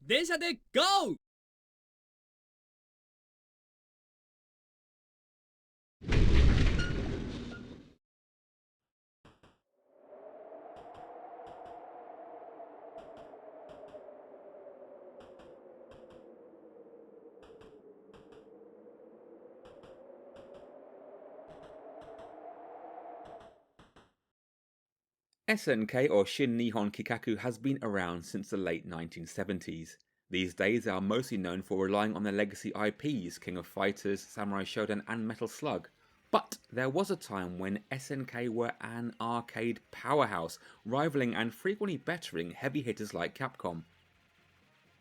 電車で GO! SNK or Shin Nihon Kikaku has been around since the late 1970s. These days they are mostly known for relying on their legacy IPs, King of Fighters, Samurai Shodown and Metal Slug. But there was a time when SNK were an arcade powerhouse, rivaling and frequently bettering heavy hitters like Capcom.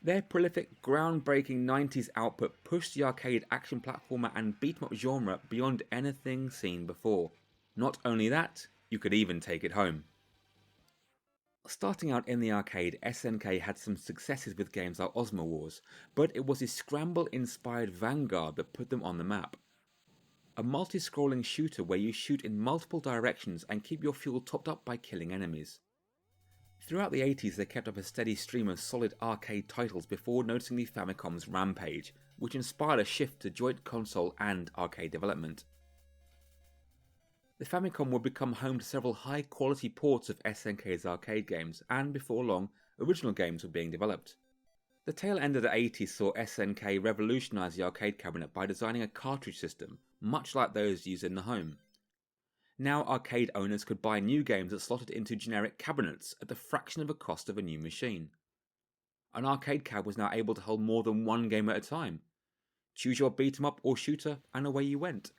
Their prolific, groundbreaking 90s output pushed the arcade action platformer and beat-em-up genre beyond anything seen before. Not only that, you could even take it home. Starting out in the arcade, SNK had some successes with games like Osmo Wars, but it was the Scramble-inspired Vanguard that put them on the map. A multi-scrolling shooter where you shoot in multiple directions and keep your fuel topped up by killing enemies. Throughout the 80s they kept up a steady stream of solid arcade titles before noticing the Famicom's Rampage, which inspired a shift to joint console and arcade development. The Famicom would become home to several high-quality ports of SNK's arcade games, and before long, original games were being developed. The tail end of the 80s saw SNK revolutionise the arcade cabinet by designing a cartridge system, much like those used in the home. Now arcade owners could buy new games that slotted into generic cabinets at the fraction of the cost of a new machine. An arcade cab was now able to hold more than one game at a time. Choose your beat-em-up or shooter, and away you went.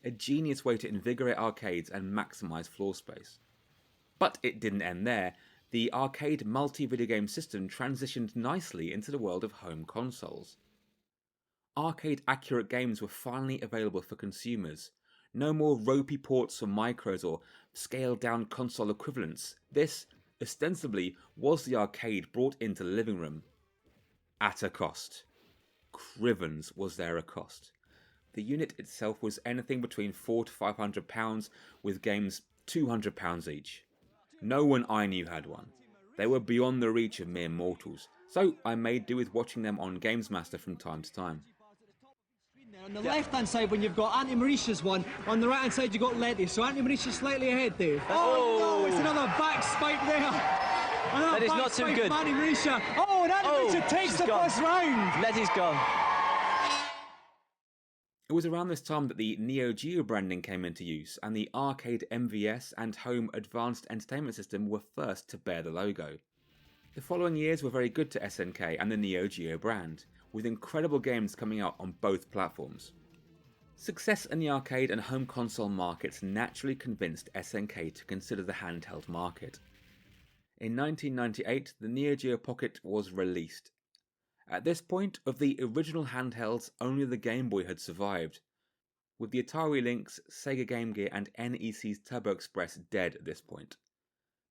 A genius way to invigorate arcades and maximise floor space. But it didn't end there. The arcade multi-video game system transitioned nicely into the world of home consoles. Arcade-accurate games were finally available for consumers. No more ropey ports for micros or scaled-down console equivalents. This, ostensibly, was the arcade brought into the living room. At a cost. Crivens was there a cost. The unit itself was anything between £400 to £500, with games £200 each. No one I knew had one. They were beyond the reach of mere mortals, so I made do with watching them on Games Master from time to time. On the left hand side when you've got Auntie Marisha's one, on the right hand side you've got Letty, so Auntie Marisha's slightly ahead, Dave. Oh no, it's another back spike there. That is not too good. Auntie Marisha. Oh, and Auntie Marisha takes the first round. Letty's gone. It was around this time that the Neo Geo branding came into use, and the arcade MVS and home advanced entertainment system were first to bear the logo. The following years were very good to SNK and the Neo Geo brand, with incredible games coming out on both platforms. Success in the arcade and home console markets naturally convinced SNK to consider the handheld market. In 1998, the Neo Geo Pocket was released. At this point, of the original handhelds, only the Game Boy had survived, with the Atari Lynx, Sega Game Gear and NEC's Turbo Express dead at this point.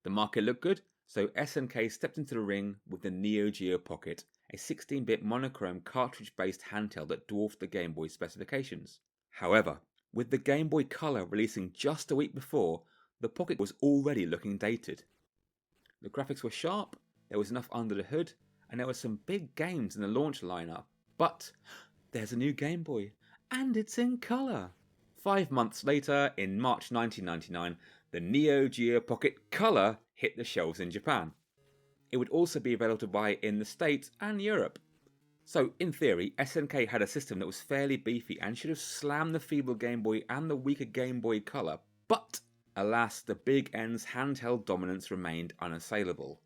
The market looked good, so SNK stepped into the ring with the Neo Geo Pocket, a 16-bit monochrome cartridge-based handheld that dwarfed the Game Boy's specifications. However, with the Game Boy Color releasing just a week before, the Pocket was already looking dated. The graphics were sharp, there was enough under the hood, and there were some big games in the launch lineup. But there's a new Game Boy, and it's in colour. 5 months later, in March 1999, the Neo Geo Pocket Color hit the shelves in Japan. It would also be available to buy in the States and Europe. So, in theory, SNK had a system that was fairly beefy and should have slammed the feeble Game Boy and the weaker Game Boy Color. But, alas, the Big N's handheld dominance remained unassailable.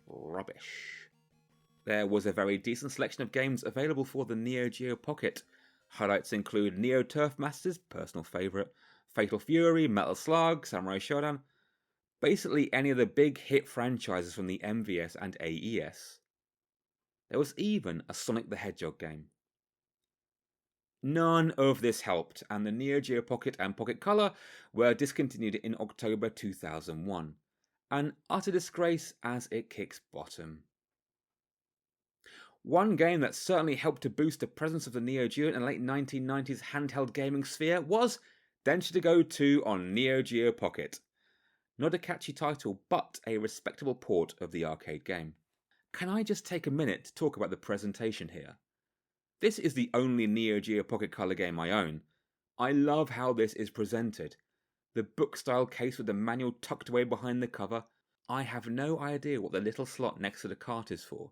Rubbish. There was a very decent selection of games available for the Neo Geo Pocket. Highlights include Neo Turf Masters, personal favourite, Fatal Fury, Metal Slug, Samurai Shodown, basically any of the big hit franchises from the MVS and AES. There was even a Sonic the Hedgehog game. None of this helped, and the Neo Geo Pocket and Pocket Color were discontinued in October 2001. An utter disgrace as it kicks bottom. One game that certainly helped to boost the presence of the Neo Geo in the late 1990s handheld gaming sphere was Densha de GO 2 on Neo Geo Pocket. Not a catchy title, but a respectable port of the arcade game. Can I just take a minute to talk about the presentation here? This is the only Neo Geo Pocket Color game I own. I love how this is presented. The book-style case with the manual tucked away behind the cover. I have no idea what the little slot next to the cart is for.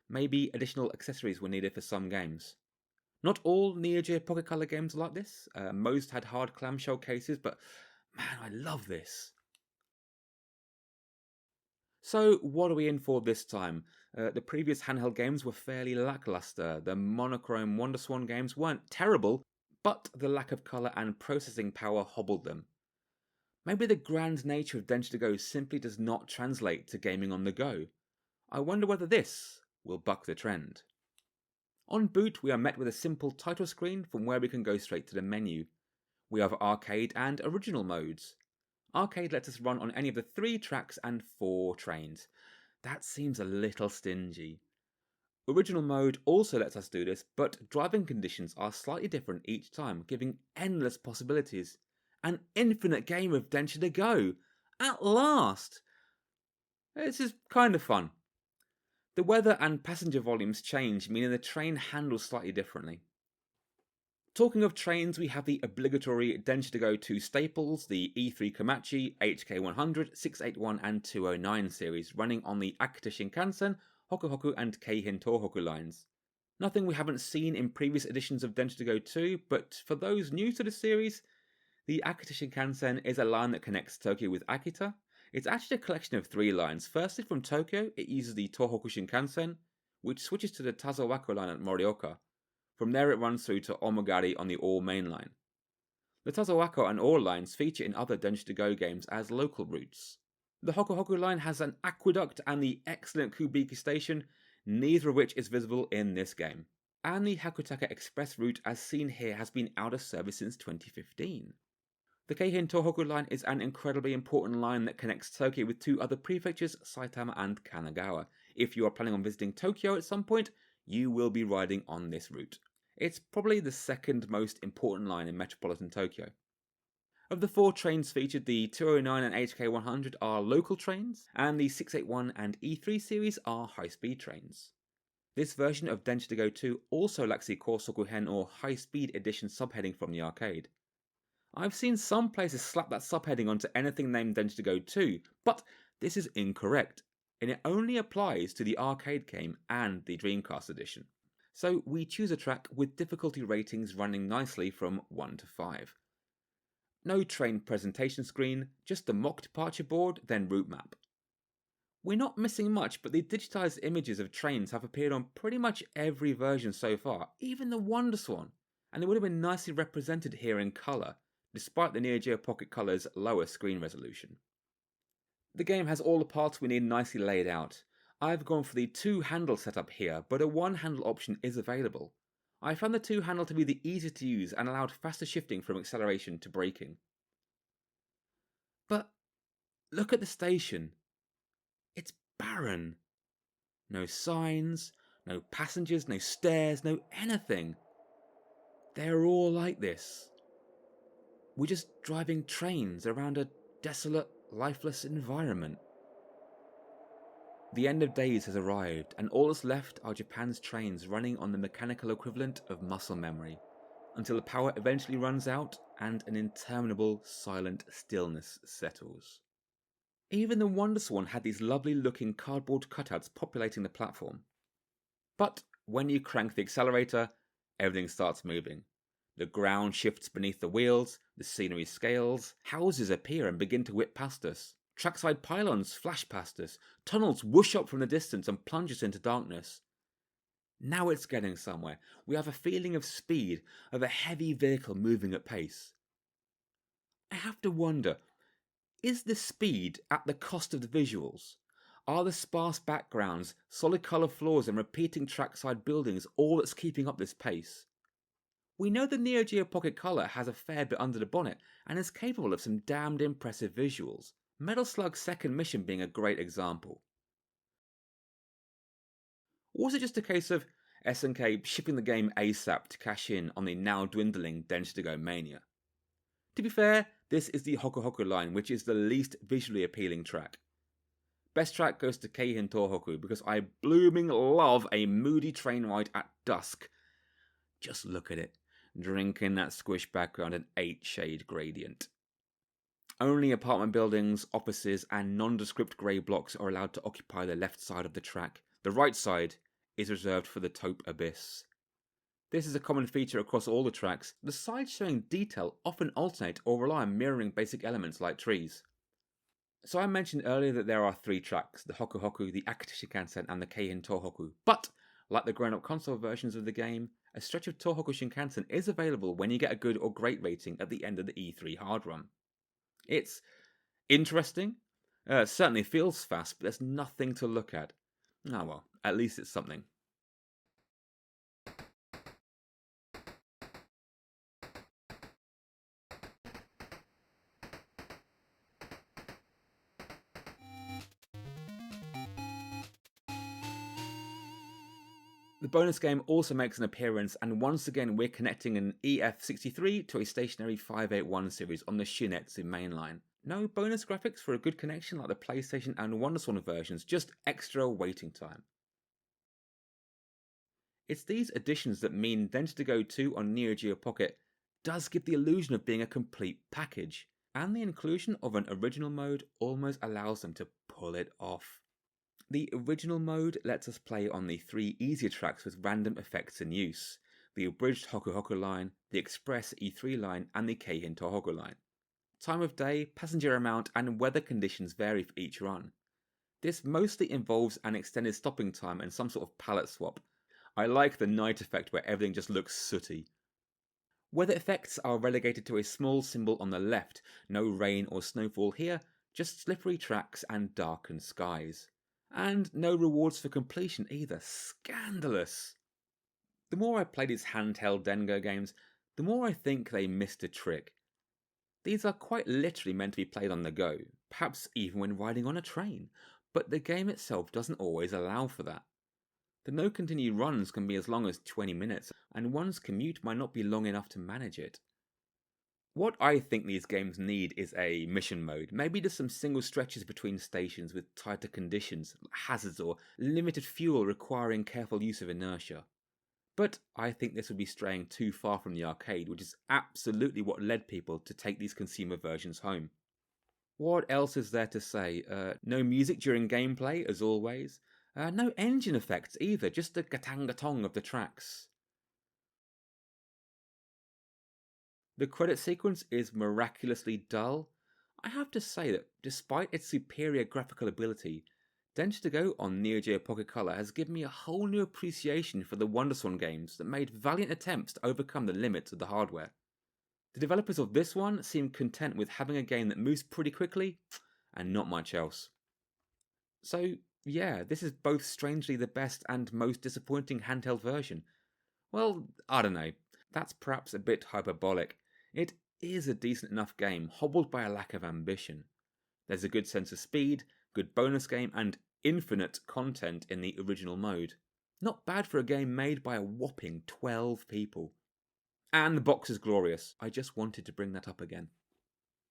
Maybe additional accessories were needed for some games. Not all Neo Geo Pocket Color games are like this. Most had hard clamshell cases, but man, I love this. So what are we in for this time? The previous handheld games were fairly lackluster. The monochrome WonderSwan games weren't terrible, but the lack of colour and processing power hobbled them. Maybe the grand nature of Densha de GO simply does not translate to gaming on the go. I wonder whether this will buck the trend. On boot, we are met with a simple title screen from where we can go straight to the menu. We have arcade and original modes. Arcade lets us run on any of the 3 tracks and 4 trains. That seems a little stingy. Original mode also lets us do this, but driving conditions are slightly different each time, giving endless possibilities. An infinite game of Densha de GO! At last! This is kind of fun. The weather and passenger volumes change, meaning the train handles slightly differently. Talking of trains, we have the obligatory Densha de GO 2 staples, the E3 Komachi, HK100, 681 and 209 series, running on the Akita Shinkansen, Hoku Hoku and Keihin Tohoku lines. Nothing we haven't seen in previous editions of Densha de GO 2, but for those new to the series, the Akita Shinkansen is a line that connects Tokyo with Akita. It's actually a collection of 3 lines. Firstly, from Tokyo, it uses the Tohoku Shinkansen, which switches to the Tazawako line at Morioka. From there it runs through to Omogari on the All main line. The Tazawako and All lines feature in other Densha de GO games as local routes. The Hoku Hoku line has an aqueduct and the excellent Kubiki station, neither of which is visible in this game. And the Hakutaka Express route as seen here has been out of service since 2015. The Keihin Tohoku line is an incredibly important line that connects Tokyo with 2 other prefectures, Saitama and Kanagawa. If you are planning on visiting Tokyo at some point, you will be riding on this route. It's probably the second most important line in metropolitan Tokyo. Of the 4 trains featured, the 209 and HK100 are local trains, and the 681 and E3 series are high-speed trains. This version of Densha de GO 2 also lacks the Kosokuhen or high-speed edition subheading from the arcade. I've seen some places slap that subheading onto anything named Densha de GO 2, but this is incorrect, and it only applies to the arcade game and the Dreamcast edition. So we choose a track with difficulty ratings running nicely from 1 to 5. No train presentation screen, just the mock departure board, then route map. We're not missing much, but the digitized images of trains have appeared on pretty much every version so far, even the WonderSwan, and they would have been nicely represented here in colour, despite the Neo Geo Pocket Color's lower screen resolution. The game has all the parts we need nicely laid out. I've gone for the 2-handle setup here, but a 1-handle option is available. I found the 2-handle to be the easiest to use and allowed faster shifting from acceleration to braking. But look at the station. It's barren. No signs, no passengers, no stairs, no anything. They're all like this. We're just driving trains around a desolate, lifeless environment. The end of days has arrived, and all that's left are Japan's trains running on the mechanical equivalent of muscle memory, until the power eventually runs out and an interminable silent stillness settles. Even the WonderSwan had these lovely looking cardboard cutouts populating the platform. But when you crank the accelerator, everything starts moving. The ground shifts beneath the wheels, the scenery scales, houses appear and begin to whip past us. Trackside pylons flash past us, tunnels whoosh up from the distance and plunge us into darkness. Now it's getting somewhere. We have a feeling of speed, of a heavy vehicle moving at pace. I have to wonder, is the speed at the cost of the visuals? Are the sparse backgrounds, solid colour floors and repeating trackside buildings all that's keeping up this pace? We know the Neo Geo Pocket Color has a fair bit under the bonnet and is capable of some damned impressive visuals, Metal Slug's second mission being a great example. Or was it just a case of SNK shipping the game ASAP to cash in on the now dwindling Densha de GO mania? To be fair, this is the Hoku Hoku line, which is the least visually appealing track. Best track goes to Keihin Tohoku because I blooming love a moody train ride at dusk. Just look at it, drinking that squish background and 8-shade gradient. Only apartment buildings, offices, and nondescript grey blocks are allowed to occupy the left side of the track. The right side is reserved for the taupe abyss. This is a common feature across all the tracks. The sides showing detail often alternate or rely on mirroring basic elements like trees. So I mentioned earlier that there are 3 tracks, the Hoku Hoku, the Akita Shinkansen, and the Keihin Tohoku. But, like the grown-up console versions of the game, a stretch of Tohoku Shinkansen is available when you get a good or great rating at the end of the E3 hard run. It's interesting, certainly feels fast, but there's nothing to look at. Oh well, at least it's something. The bonus game also makes an appearance, and once again we're connecting an EF63 to a stationary 581 series on the Shinetsu mainline. No bonus graphics for a good connection like the PlayStation and WonderSwan versions, just extra waiting time. It's these additions that mean Densha de GO 2 on Neo Geo Pocket does give the illusion of being a complete package, and the inclusion of an original mode almost allows them to pull it off. The original mode lets us play on the 3 easier tracks with random effects in use, the abridged Hoku Hoku line, the express E3 line, and the Keihin Tohoku line. Time of day, passenger amount, and weather conditions vary for each run. This mostly involves an extended stopping time and some sort of palette swap. I like the night effect where everything just looks sooty. Weather effects are relegated to a small symbol on the left, no rain or snowfall here, just slippery tracks and darkened skies. And no rewards for completion either. Scandalous! The more I play these handheld Dengo games, the more I think they missed a trick. These are quite literally meant to be played on the go, perhaps even when riding on a train, but the game itself doesn't always allow for that. The no continue runs can be as long as 20 minutes, and one's commute might not be long enough to manage it. What I think these games need is a mission mode, maybe just some single stretches between stations with tighter conditions, hazards or limited fuel requiring careful use of inertia. But I think this would be straying too far from the arcade, which is absolutely what led people to take these consumer versions home. What else is there to say? No music during gameplay, as always. No engine effects either, just the gatang-gatong of the tracks. The credit sequence is miraculously dull. I have to say that despite its superior graphical ability, Densha de GO on Neo Geo Pocket Color has given me a whole new appreciation for the WonderSwan games that made valiant attempts to overcome the limits of the hardware. The developers of this one seem content with having a game that moves pretty quickly and not much else. So yeah, this is both strangely the best and most disappointing handheld version. Well, I don't know, that's perhaps a bit hyperbolic. It is a decent enough game, hobbled by a lack of ambition. There's a good sense of speed, good bonus game, and infinite content in the original mode. Not bad for a game made by a whopping 12 people. And the box is glorious. I just wanted to bring that up again.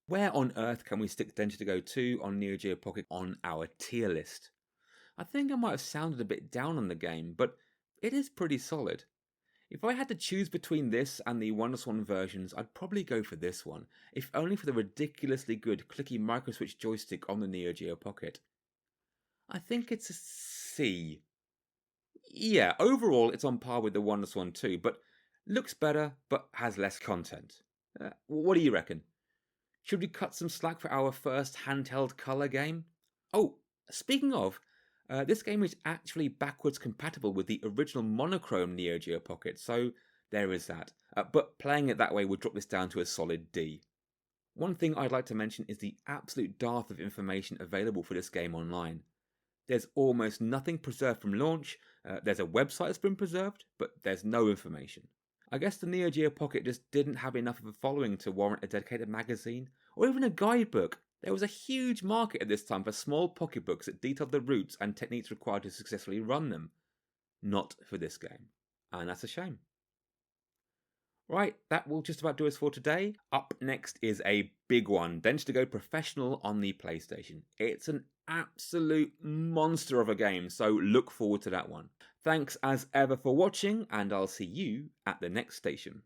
Where on earth can we stick Densha de GO 2 on Neo Geo Pocket on our tier list? I think I might have sounded a bit down on the game, but it is pretty solid. If I had to choose between this and the WonderSwan versions, I'd probably go for this one, if only for the ridiculously good clicky microswitch joystick on the Neo Geo Pocket. I think it's a C. Yeah, overall it's on par with the WonderSwan 2, but looks better, but has less content. What do you reckon? Should we cut some slack for our first handheld colour game? Oh, speaking of, this game is actually backwards compatible with the original monochrome Neo Geo Pocket, so there is that. But playing it that way would drop this down to a solid D. One thing I'd like to mention is the absolute dearth of information available for this game online. There's almost nothing preserved from launch, there's a website that's been preserved, but there's no information. I guess the Neo Geo Pocket just didn't have enough of a following to warrant a dedicated magazine, or even a guidebook. There was a huge market at this time for small pocketbooks that detailed the routes and techniques required to successfully run them. Not for this game. And that's a shame. Right, that will just about do us for today. Up next is a big one, Densha de GO Professional on the PlayStation. It's an absolute monster of a game, so look forward to that one. Thanks as ever for watching, and I'll see you at the next station.